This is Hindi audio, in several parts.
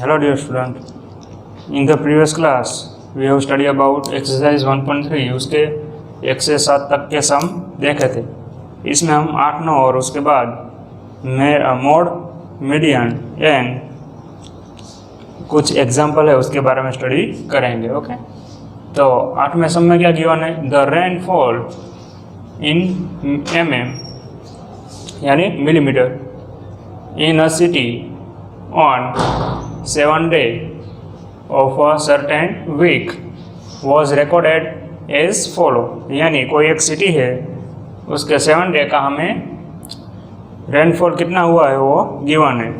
Hello dear student. In the previous class we have studied about exercise 1.3 उसके 1 से 7 तक के सम देखे थे। इसमें हम 8, 9 और उसके बाद मोड, मीडियन एंड कुछ एग्जाम्पल है उसके बारे में स्टडी करेंगे। ओके, तो 8वें सम में क्या गिवन है? द रेनफॉल इन mm यानी millimetre in a city on 7 day of a certain week was recorded as follow। यानी कोई एक सिटी है, उसके 7 डे का हमें रेनफॉल कितना हुआ है वो गिवन है,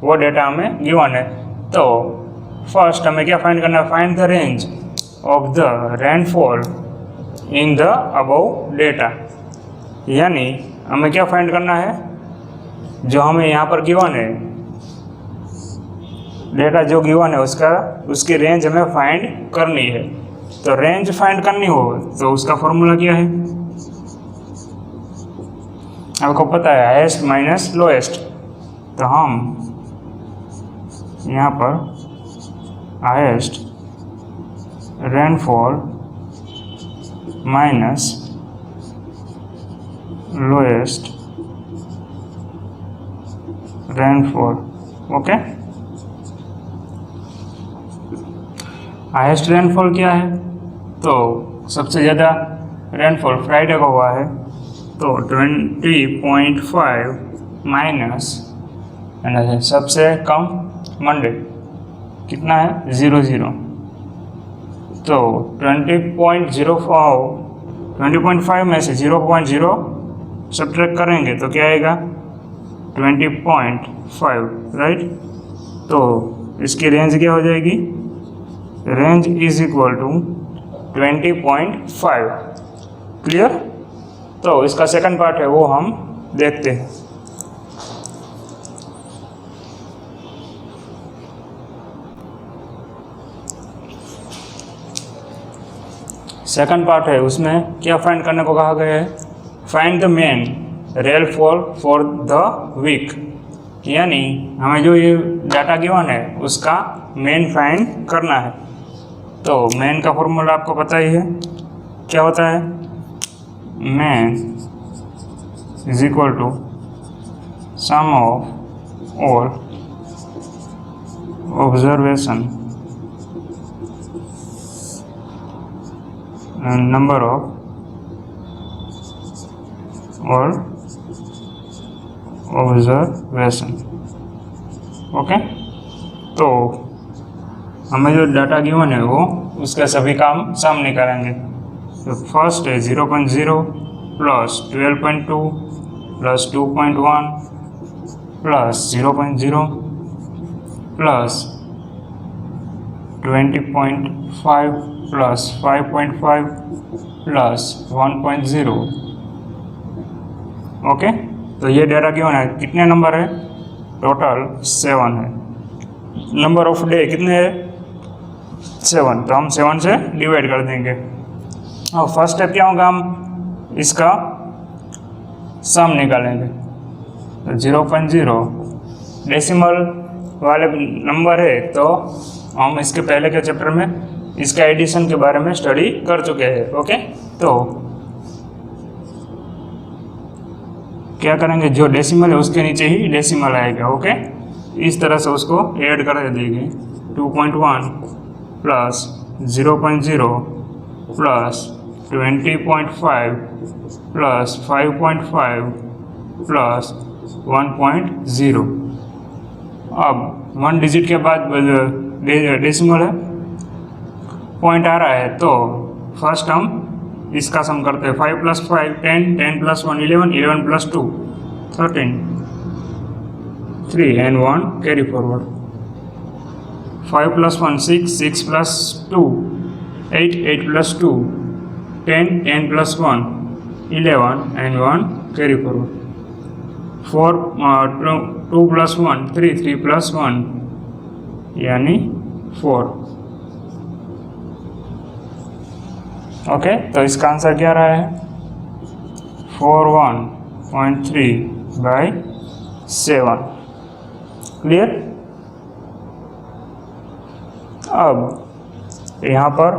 वो डेटा हमें गिवन है। तो फर्स्ट हमें क्या फाइंड करना है? Find the range of the rainfall in the above data. यानी हमें क्या फाइंड करना है? जो हमें यहाँ पर गिवन है, डेटा जो गिवन है उसकी रेंज हमें फाइंड करनी है। तो रेंज फाइंड करनी हो तो उसका फॉर्मूला क्या है? आपको पता है, हाईएस्ट माइनस लोएस्ट। तो हम यहाँ पर highest rainfall minus lowest rainfall. Okay, highest rainfall क्या है? तो सबसे ज़्यादा रेनफॉल फ्राइडे को हुआ है, तो 20.5 माइनस सबसे कम मंडे कितना है? 0.0। तो 20.5 में से 0.0 सब्ट्रैक्ट करेंगे तो क्या आएगा? 20.5, राइट। तो इसकी रेंज क्या हो जाएगी? Range is equal to 20.5। Clear? तो इसका सेकंड पार्ट है वो हम देखते हैं। सेकंड पार्ट है, उसमें क्या फाइंड करने को कहा गया है? Find the mean rainfall for the week. यानी हमें जो ये डाटा गिवन है उसका मेन फाइंड करना है। तो मेन का फॉर्मूला आपको पता ही है, क्या होता है? Mean is equal to sum of all observation and number of और ऑब्जर्वेशन। ओके, तो हमें जो डाटा गिवन है वो उसके सभी काम सामने करेंगे। तो फर्स्ट है 0.0 plus 12.2 plus 2.1 plus 0.0 plus 20.5 plus 5.5 plus 1.0। Okay, तो ये डेटा गिवन है। कितने नंबर है? टोटल 7 है। नंबर ऑफ डे कितने है? 7। तो हम 7 से डिवाइड कर देंगे। और फर्स्ट स्टेप क्या होगा? हम इसका सम निकालेंगे। तो 0.0 डेसिमल वाले नंबर है, तो हम इसके पहले के चैप्टर में इसका एडिशन के बारे में स्टडी कर चुके हैं। ओके, तो क्या करेंगे? जो डेसिमल है उसके नीचे ही डेसिमल आएगा। ओके, इस तरह से उसको ऐड कर देंगे। 2.1 प्लस 0.0 प्लस 20.5 प्लस 5.5 प्लस 1.0। अब 1 डिजिट के बाद डेसिमल है, पॉइंट आ रहा है, तो फर्स्ट हम इसका सम करते हैं। 5 plus 5 10, 10 plus 1 11, 11 plus 2 13, 3 and 1 carry forward. 5 plus 1 6, 6 plus 2 8, 8 plus 2 10, 10 plus 1 11 and 1 carry forward. 2 plus 1 3, 3 plus 1 यानी 4। ओके, तो इसका आंसर क्या रहा है? 41.3/7। क्लियर? अब यहाँ पर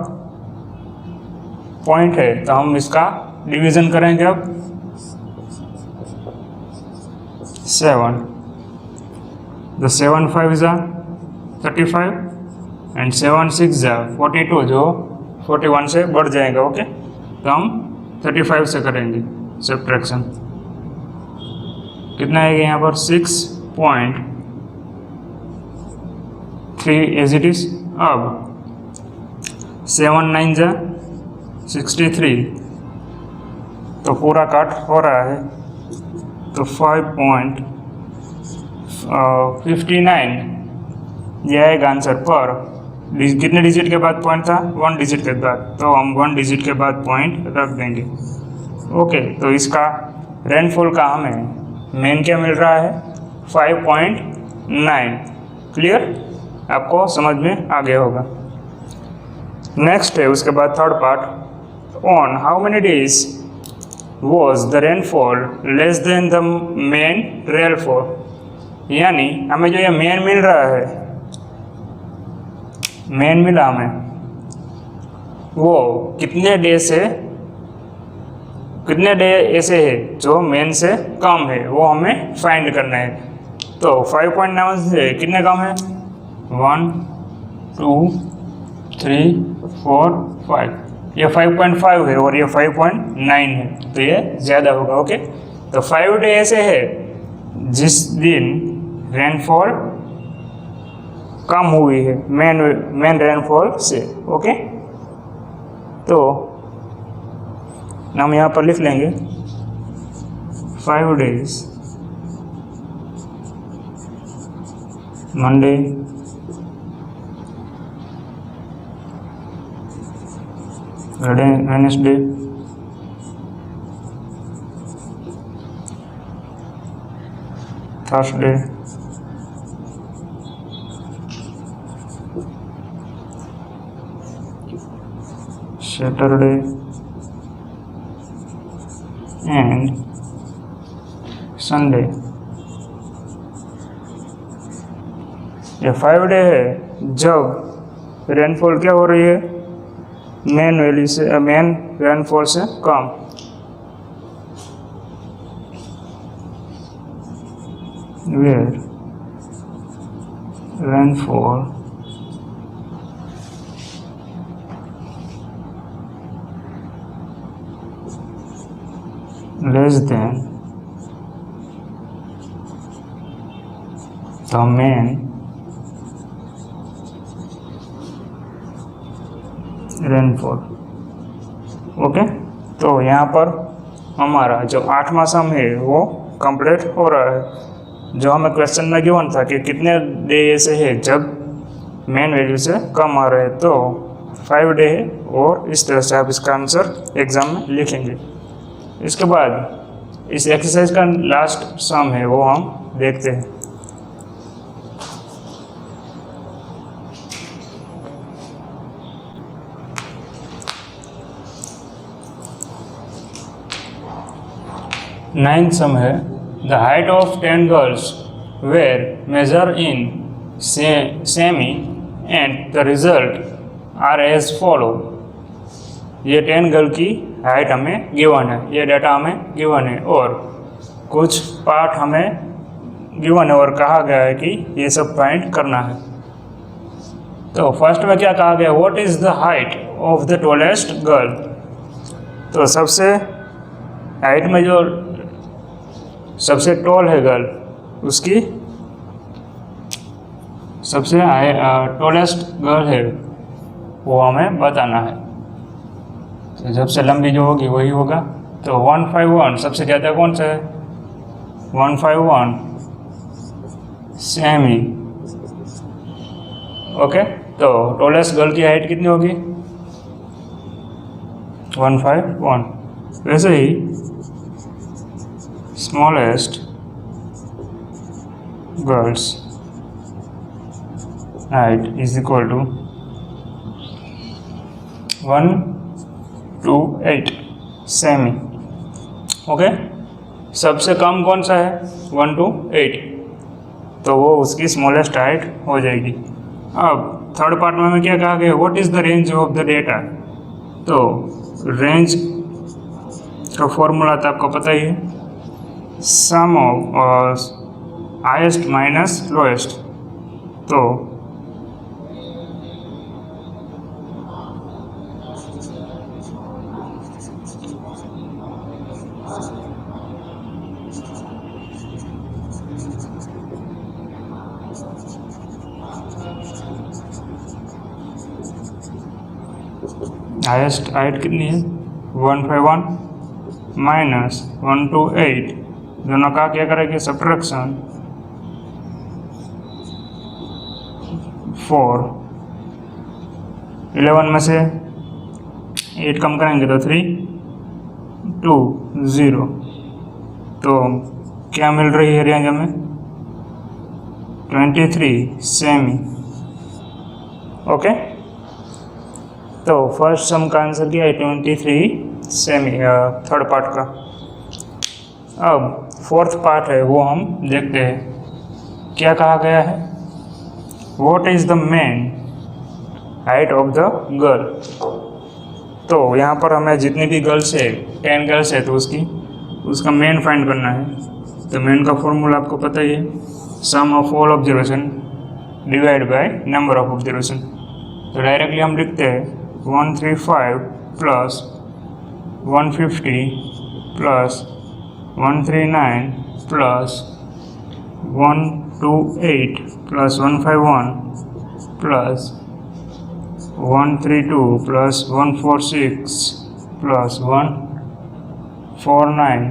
पॉइंट है तो हम इसका डिवीज़न करेंगे अब 7, तो 7 5 जा 35 एंड 7 6 जा 42, जो 41 से बढ़ जाएगा। ओके, तो हम 35 से करेंगे सब्ट्रैक्शन। कितना आएगा यहाँ पर 6.3 एज इट इज। अब 7 9 जा 63, तो पूरा कट हो रहा है, तो 5.59 ये आएगा आंसर। पर कितने डिजिट के बाद पॉइंट था? 1 डिजिट के बाद, तो हम 1 डिजिट के बाद पॉइंट रख देंगे। ओके, तो इसका रेनफॉल का हमें मेन क्या मिल रहा है? 5.9। क्लियर? आपको समझ में आ गया होगा। नेक्स्ट है उसके बाद third part, on how many days was the rainfall less than the mean rainfall. यानी हमें जो ये मेन मिल रहा है, मेन मिला हमें, वो कितने डे ऐसे है जो मेन से कम है, वो हमें फाइंड करना है। तो 5.9 से कितने कम है? 1 2 3 4 5, ये 5.5 है और ये 5.9 है, तो ये ज़्यादा होगा। ओके, तो 5 डे ऐसे है जिस दिन रेनफॉल कम हुई है मेन रेनफॉल से। ओके, तो हम यहाँ पर लिख लेंगे 5 days Monday, Wednesday, Thursday, Saturday and Sunday. ये 5 डे है जब रेनफॉल क्या हो रही है? मेन वैल्यू से, मेन रेनफॉल से कम। Where rainfall less than the main rainfall. Okay, तो यहाँ पर हमारा जो 8वां सम है वो कंप्लीट हो रहा है। जो हमें क्वेश्चन में गिवन था कि कितने डे ऐसे है जब मेन वैल्यू से कम आ रहे हैं, तो 5 डे है, और इस तरह से आप इसका आंसर एग्जाम में लिखेंगे। इसके बाद इस एक्सरसाइज का लास्ट सम है वो हम देखते हैं। नाइन्थ सम है, the height of 10 girls were measure in cm and the result are as follow. ये 10 गर्ल की हाइट हमें गिवन है, ये डाटा हमें गिवन है, और कुछ पार्ट हमें गिवन है और कहा गया है कि ये सब फाइंड करना है। तो फर्स्ट में क्या कहा गया? What is the height of the tallest girl. तो सबसे हाइट में जो सबसे टॉल है गर्ल, उसकी सबसे टॉलेस्ट गर्ल है वो हमें बताना है। तो सबसे लंबी जो होगी वही होगा। तो 151 सबसे ज़्यादा कौन सा है? 151 सेमी। ओके, तो टॉलेस्ट गर्ल की हाइट कितनी होगी? 151। वैसे ही smallest girls height is equal to 128 cm. Okay, सबसे कम कौन सा है? 1 to 8, तो वो उसकी स्मॉलेस्ट हाइट हो जाएगी। अब थर्ड पार्ट में हमें क्या कहा गया, what is the range of the data. तो रेंज का फॉर्मूला तो आपको पता ही है, sum of highest minus lowest. तो हाईएस्ट हाइट कितनी है 151 माइनस 128, दोनों का क्या करेंगे सब्ट्रैक्शन 4, 11 में से 8 कम करेंगे तो 3 2 0। तो क्या मिल रही है रेंज हमें 23 सेमी। ओके, तो फर्स्ट सम का आंसर क्या है 23 सेमी, थर्ड पार्ट का। अब फोर्थ पार्ट है वो हम देखते हैं, क्या कहा गया है, what is the main height of the girl. तो यहाँ पर हमें जितनी भी गर्ल्स है 10 गर्ल्स है तो उसका मेन फाइंड करना है। तो मेन का फॉर्मूला आपको पता ही है, sum of all observation divide by number of observation. तो डायरेक्टली हम लिखते हैं 135 plus 150 plus 139 plus 128 plus 151 plus 132 plus 146 plus 149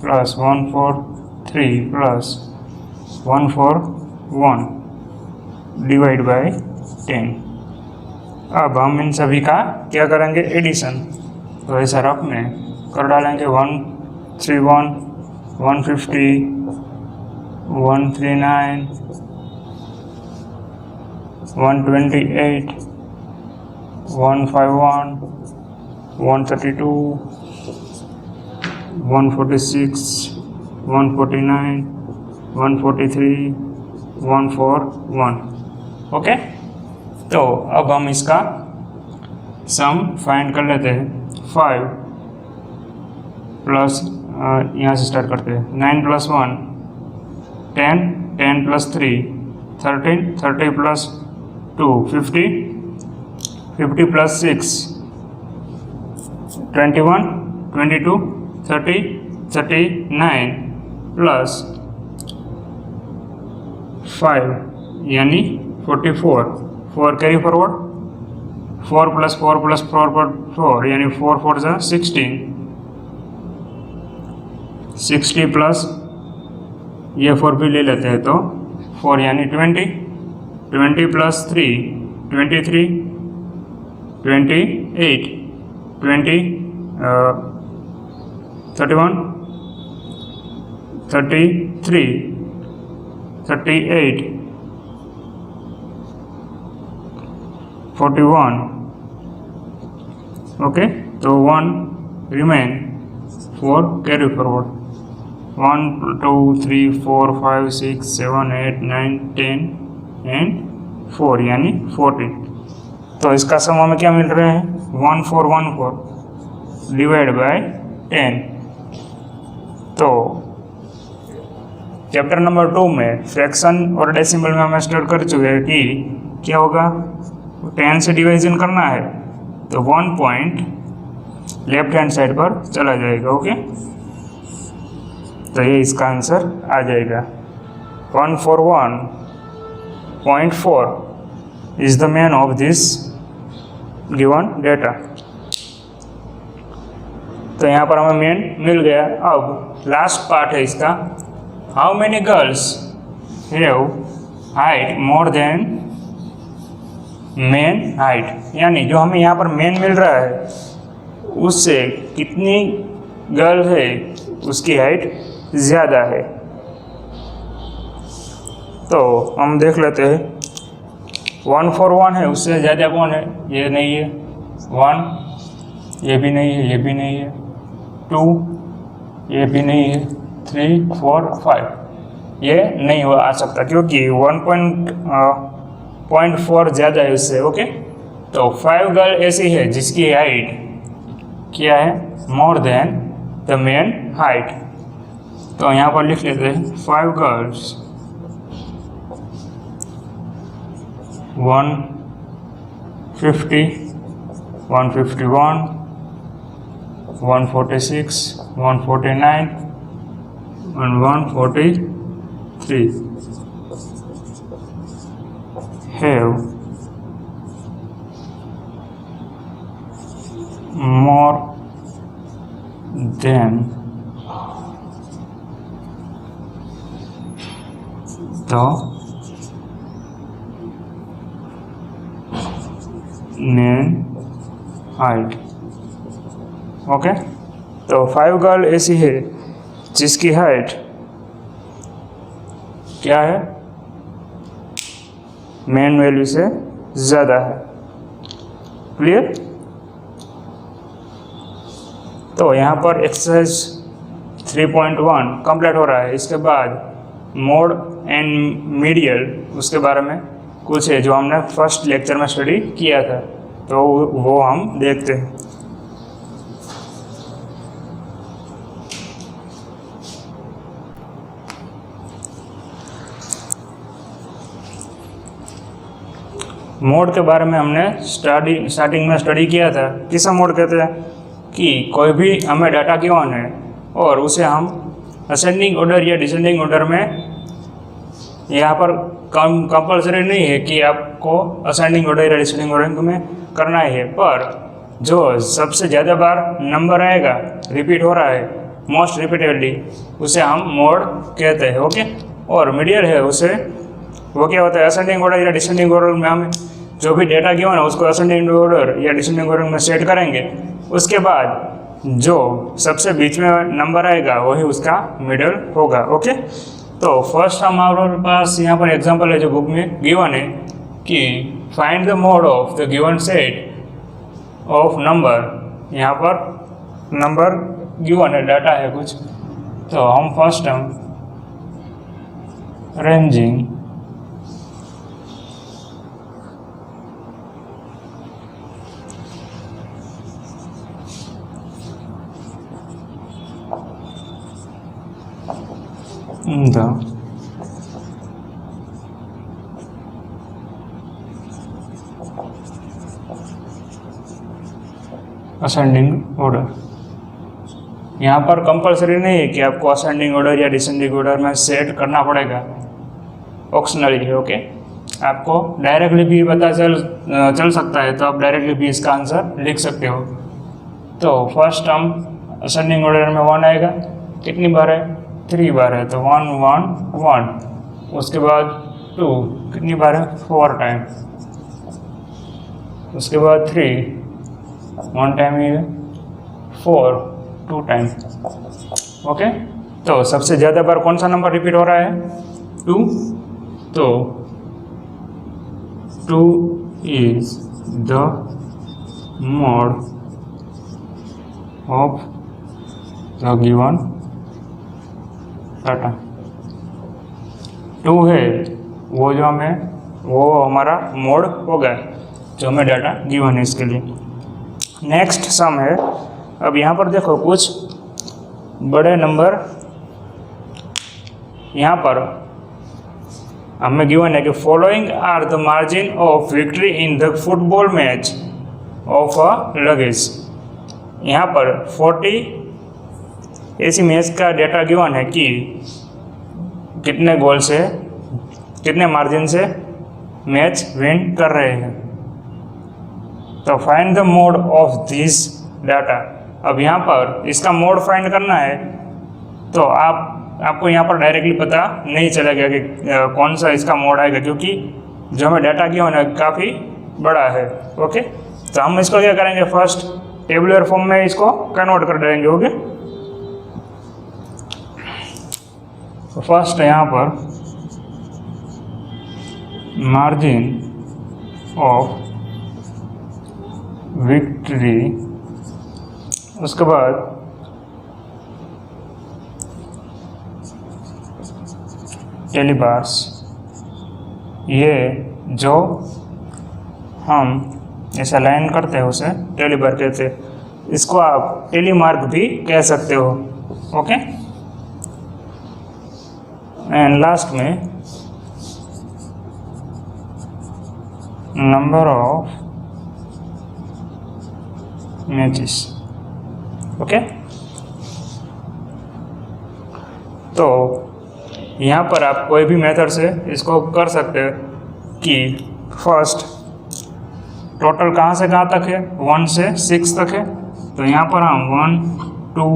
plus 143 plus 141 divide by 10। अब हम इन सभी का क्या करेंगे एडिशन। तो ऐसा रफ में कर डालेंगे 131 150 139 128 151 132 146 149 143 141। ओके, तो अब हम इसका सम फाइंड कर लेते हैं। 5 प्लस यहाँ से स्टार्ट करते हैं, 9 plus 1 10 10 plus 3 13 30 plus 2 50 50 plus 6 21 22 30 39 plus 5 यानी 44 4 कैरी फॉरवर्ड 4 प्लस 4 प्लस 4 पर 4 यानी 4 4 जा 16 60 प्लस ये 4 भी ले लेते हैं तो 4 यानी 20 20 प्लस 3 23 28 20 31 33 38 41। ओके, तो 1 रिमेन 4 कैरी फॉरवर्ड 1 2 3 4 5 6 7 8 9 10 एंड 4 यानी 14। तो इसका सम हमें क्या मिल रहा है 1414 डिवाइड बाय 10। तो चैप्टर नंबर 2 में फ्रैक्शन और डेसिमल में हमें स्टार्ट कर चुके हैं कि क्या होगा 10 से डिवीजन करना है तो 1 पॉइंट लेफ्ट हैंड साइड पर चला जाएगा। ओके, तो ये इसका आंसर आ जाएगा 141.4 is the mean of this given data. तो यहाँ पर हमें मेन मिल गया। अब लास्ट पार्ट है इसका, how many girls have height more than main height, यानी जो हमें यहाँ पर मेन मिल रहा है उससे कितनी गर्ल है उसकी हाइट ज़्यादा है। तो हम देख लेते हैं 141 है, उससे ज़्यादा कौन है, ये नहीं है 1, ये भी नहीं है, ये भी नहीं है 2, ये भी नहीं है 3 4 5, ये नहीं हो आ सकता क्योंकि 0.4 ज़्यादा है उससे। ओके, तो 5 गर्ल ऐसी है जिसकी हाइट क्या है, more than the main height. तो यहाँ पर लिख लेते हैं 5 girls 150, 151, 146, 149 and 143 have more than the main height। Okay, तो 5 गर्ल ऐसी है जिसकी हाइट क्या है, मेन वैल्यू से ज़्यादा है। क्लियर? तो यहाँ पर एक्सरसाइज 3.1 कंप्लीट हो रहा है। इसके बाद मोड एंड मीडियल उसके बारे में कुछ है जो हमने फर्स्ट लेक्चर में स्टडी किया था, तो वो हम देखते हैं। मोड के बारे में हमने स्टार्टिंग में स्टडी किया था। किसा मोड कहते हैं कि कोई भी हमें डाटा गिवन है और उसे हम असेंडिंग ऑर्डर या डिसेंडिंग ऑर्डर में, यहाँ पर कंपल्सरी नहीं है कि आपको असेंडिंग ऑर्डर या डिसेंडिंग ऑर्डर में करना है, पर जो सबसे ज़्यादा बार नंबर आएगा, रिपीट हो रहा है मोस्ट रिपीटेडली, उसे हम मोड कहते हैं। ओके, और मीडियल है उसे, वो क्या होता है, असेंडिंग ऑर्डर या डिसेंडिंग ऑर्डर में हम जो भी डेटा गिवन है उसको असेंडिंग ऑर्डर या डिसेंडिंग ऑर्डर में सेट करेंगे। उसके बाद जो सबसे बीच में नंबर आएगा वही उसका मिडल होगा। ओके, तो फर्स्ट हमारे पास यहाँ पर एग्जांपल है जो बुक में गिवन है कि find the mode of the given set of number. यहाँ पर नंबर गिवन है, डाटा है कुछ, तो हम first ranging the ascending order. यहाँ पर कंपलसरी नहीं है कि आपको असेंडिंग ऑर्डर या डिसेंडिंग ऑर्डर में सेट करना पड़ेगा, ऑप्शनली है। ओके, आपको डायरेक्टली भी पता चल सकता है, तो आप डायरेक्टली भी इसका आंसर लिख सकते हो। तो फर्स्ट हम असेंडिंग ऑर्डर में 1 आएगा, कितनी बार है, 3 बार है, तो 1 1 1। उसके बाद 2 कितनी बार है, 4 टाइम। उसके बाद 3 1 टाइम ही है, 4 2 टाइम। ओके, तो सबसे ज़्यादा बार कौन सा नंबर रिपीट हो रहा है, 2। तो 2 is the mode of the given data. 2 है वो जो वो हमारा मोड होगा जो हमें डाटा गिवन है इसके लिए। नेक्स्ट सम है। अब यहाँ पर देखो कुछ बड़े नंबर यहाँ पर हमें गिवन है कि following are the margin of victory in the football match of a league. यहाँ पर 40 ऐसी मैच का डेटा गिवन है कि कितने गोल से, कितने मार्जिन से मैच विन कर रहे हैं। तो find the mode of this data. अब यहाँ पर इसका मोड फाइंड करना है, तो आपको यहाँ पर डायरेक्टली पता नहीं चलेगा कि कौन सा इसका मोड आएगा, क्योंकि जो हमें डाटा गिवन है काफ़ी बड़ा है। ओके, तो हम इसको क्या करेंगे, फर्स्ट टेबुलर फॉर्म में इसको कन्वर्ट कर देंगे। ओके, तो फर्स्ट यहाँ पर मार्जिन ऑफ विक्ट्री, उसके बाद टेलीबार्स, ये जो हम ऐसा लाइन करते हैं उसे टेली बार कहते हैं। इसको आप टेली मार्क भी कह सकते हो। ओके, एंड लास्ट में नंबर ऑफ मैचेस। ओके, तो यहाँ पर आप कोई भी मेथड से इसको कर सकते हो कि फर्स्ट टोटल कहाँ से कहाँ तक है, 1 से 6 तक है। तो यहाँ पर हम 1 2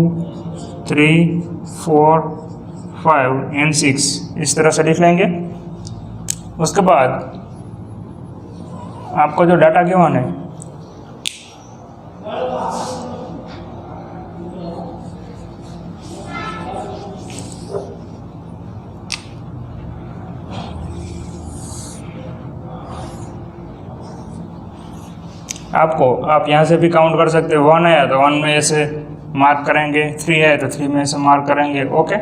3 4 5 एंड 6 इस तरह से लिख लेंगे। उसके बाद आपको जो डाटा गिवन है आप यहाँ से भी काउंट कर सकते हो। 1 है तो 1 में ऐसे मार्क करेंगे, 3 है तो 3 में ऐसे मार्क करेंगे। ओके,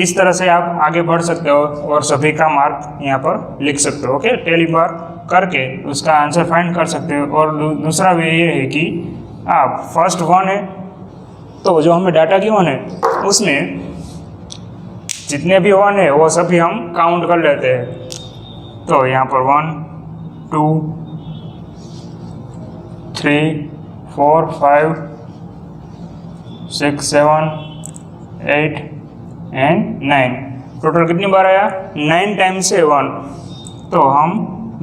इस तरह से आप आगे बढ़ सकते हो और सभी का मार्क यहाँ पर लिख सकते हो। ओके, टेली बार करके उसका आंसर फाइंड कर सकते हो। और दूसरा वे ये है कि आप फर्स्ट 1 है तो जो हमें डाटा गिवन है उसमें जितने भी 1 है वो सभी हम काउंट कर लेते हैं। तो यहाँ पर 1 2 3 4 5 6 7 8 एंड 9। टोटल कितनी बार आया? 9 टाइम्स से 1। तो हम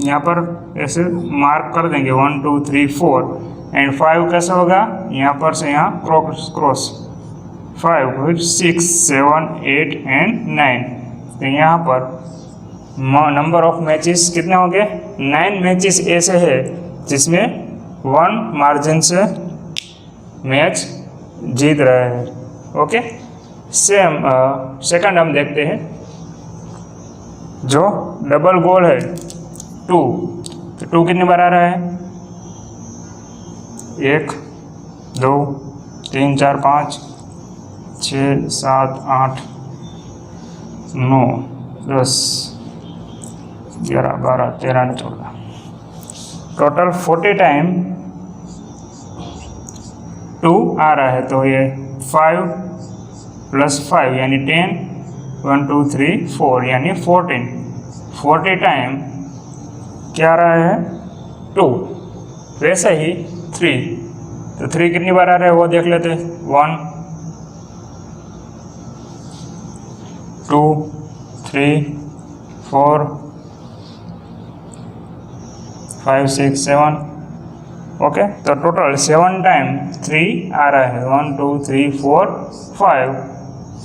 यहाँ पर ऐसे मार्क कर देंगे 1 2 3 4 एंड 5 कैसे होगा? यहाँ पर से यहाँ क्रॉस 5 फिर 6 7 8 एंड 9। तो यहाँ पर नंबर ऑफ मैचेस कितने हो गए? 9 मैचेस ऐसे है जिसमें 1 मार्जिन से मैच जीत रहे हैं। ओके, सेम सेकंड हम देखते हैं जो डबल गोल है 2। तो 2 कितनी बार आ रहा है? 1 2 3 4 5 6 7 8 9 10 11 12 13 14 टोटल 40 टाइम 2 आ रहा है। तो ये 5 + 5 यानी 10 1 2 3 4 यानी 14। 40 टाइम क्या आ रहा है? 2। वैसे ही 3, तो 3 कितनी बार आ रहा है वो देख लेते हैं। 1 2 3 4 5 6 7। ओके, तो टोटल 7 टाइम 3 आ रहा है। 1 2 3 4 5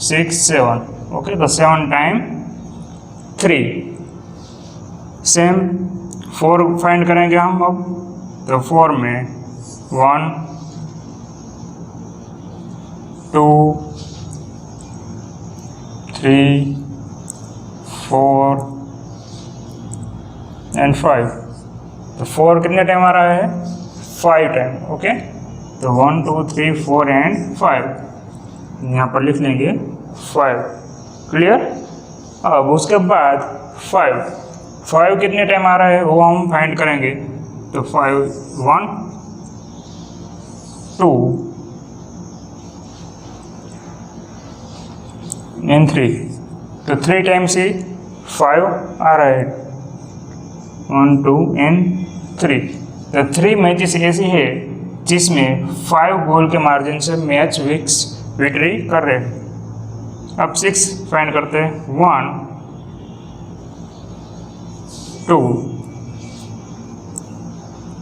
6 7। ओके, तो 7 टाइम 3। सेम 4 फाइंड करेंगे हम अब। तो 4 में 1 2 3 4 एंड 5। तो 4 कितने टाइम आ रहा है? 5 टाइम। ओके, तो 1 2 3 4 एंड 5 यहाँ पर लिख लेंगे 5। क्लियर? अब उसके बाद 5 कितने टाइम आ रहा है वो हम फाइंड करेंगे। तो 5 1 2 एंड 3। तो 3 टाइम्स ही 5 आ रहा है। 1 2 एंड 3। तो 3 मैचेस ऐसी है जिसमें 5 गोल के मार्जिन से मैच विक्ट्री कर रहे हैं। अब 6 फाइंड करते हैं। 1 2।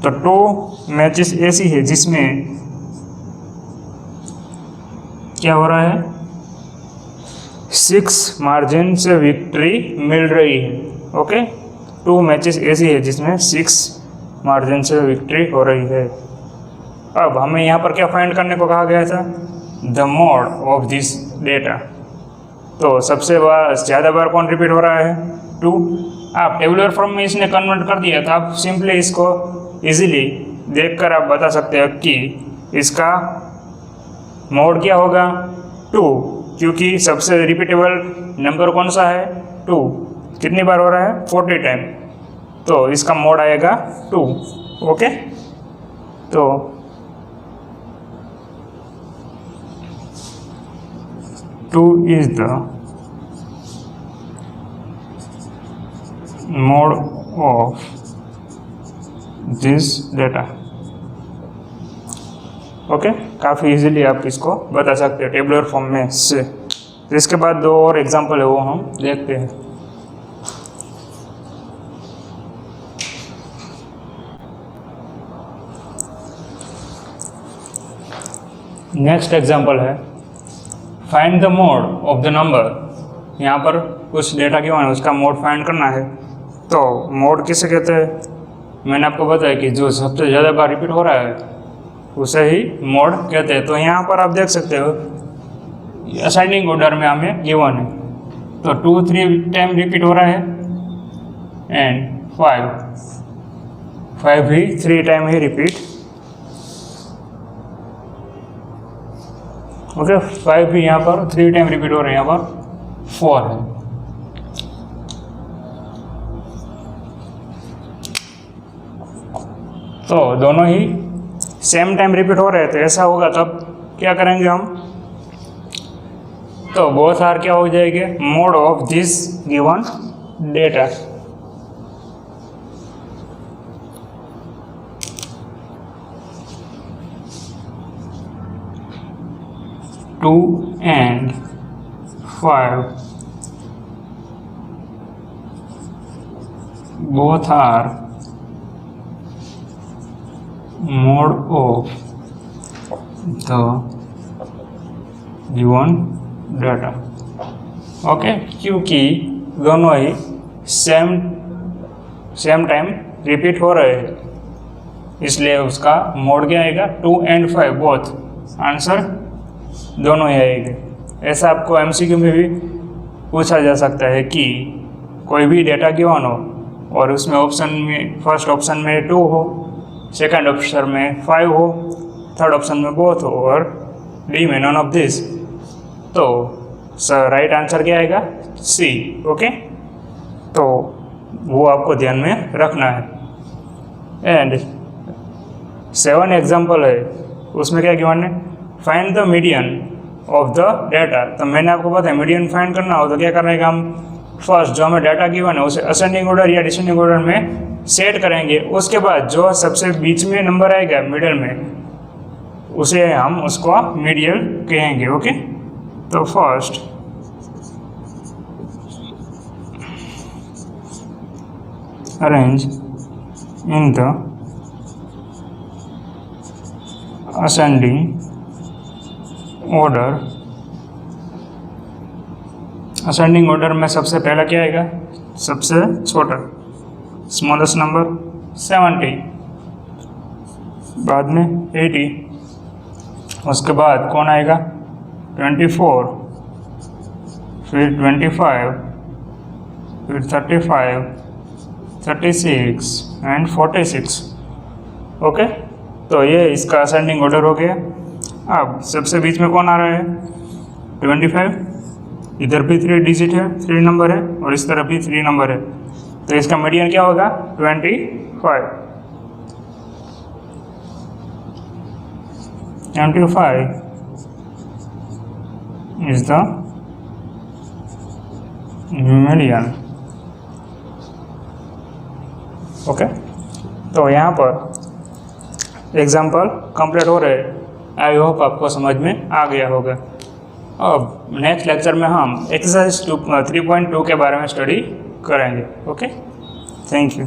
तो 2 मैचेस ऐसी है जिसमें क्या हो रहा है? 6 मार्जिन से विक्ट्री मिल रही है। ओके, 2 मैचेस ऐसी है जिसमें 6 मार्जिन से विक्ट्री हो रही है। अब हमें यहाँ पर क्या फाइंड करने को कहा गया था? The mode of this data. तो सबसे ज़्यादा बार कौन रिपीट हो रहा है? 2। आप टेबुलर फॉर्म में इसने कन्वर्ट कर दिया तो आप सिंपली इसको इजीली देखकर आप बता सकते हो कि इसका मोड क्या होगा? 2, क्योंकि सबसे रिपीटेबल नंबर कौन सा है? 2। कितनी बार हो रहा है? 40 टाइम। तो इसका मोड आएगा 2। ओके, तो two is the mode of this data. Okay, काफ़ी इजीली आप इसको बता सकते हैं टेबुलर फॉर्म में से। इसके बाद दो और एग्जांपल है वो हम देखते हैं। नेक्स्ट एग्जांपल है find the mode of the number. यहाँ पर कुछ डेटा गिवन है, उसका मोड फाइंड करना है। तो मोड किसे कहते हैं? मैंने आपको बताया कि जो सबसे ज़्यादा बार रिपीट हो रहा है उसे ही मोड कहते हैं। तो यहाँ पर आप देख सकते हो असाइनिंग ऑर्डर में हमें गिवन है, तो 2 3 टाइम रिपीट हो रहा है एंड 5 भी 3 टाइम ही रिपीट। ओके, 5 भी यहाँ पर 3 टाइम रिपीट हो रहे हैं, यहाँ पर 4 है। तो दोनों ही सेम टाइम रिपीट हो रहे थे, ऐसा होगा तब क्या करेंगे हम? तो बोथ आर क्या हो जाएंगे? Mode of this given data. Two and 5 both are mode of the given data। Okay, क्योंकि दोनों ही सेम टाइम रिपीट हो रहे हैं, इसलिए उसका मोड क्या आएगा? 2 and 5 बोथ। आंसर दोनों ही आएंगे। ऐसा आपको एमसीक्यू में भी पूछा जा सकता है कि कोई भी डेटा गिवन हो और उसमें ऑप्शन में फर्स्ट ऑप्शन में 2 हो, सेकंड ऑप्शन में 5 हो, थर्ड ऑप्शन में बोथ हो और डी में नन ऑफ दिस। तो राइट आंसर क्या आएगा? सी। ओके, तो वो आपको ध्यान में रखना है। एंड 7 एग्जाम्पल है, उसमें क्या गिवन है? Find the median of the data. तो मैंने आपको बताया मीडियन फाइंड करना हो तो क्या करना है? हम फर्स्ट जो हमें डाटा गिवन है उसे असेंडिंग ऑर्डर या डिसेंडिंग ऑर्डर में सेट करेंगे। उसके बाद जो सबसे बीच में नंबर आएगा मिडल में, उसे हम उसको मीडियन कहेंगे। ओके, तो first arrange in the ascending order. Ascending order में सबसे पहला क्या आएगा? सबसे छोटा स्मॉलेस्ट नंबर 70, बाद में 80, उसके बाद कौन आएगा? 24, फिर 25, फिर 35, 36 एंड 46। ओके, तो ये इसका असेंडिंग ऑर्डर हो गया। अब सबसे बीच में कौन आ रहा है? 25। इधर भी 3 डिजिट है, 3 नंबर है, और इस तरफ भी 3 नंबर है, तो इसका मीडियन क्या होगा? 25। 25 इज द मीडियन। ओके, तो यहाँ पर एग्जाम्पल कंप्लीट हो रहे हैं। आई होप आपको समझ में आ गया होगा। अब नेक्स्ट लेक्चर में हम एक्सरसाइज 3.2 के बारे में स्टडी करेंगे। Okay, thank you.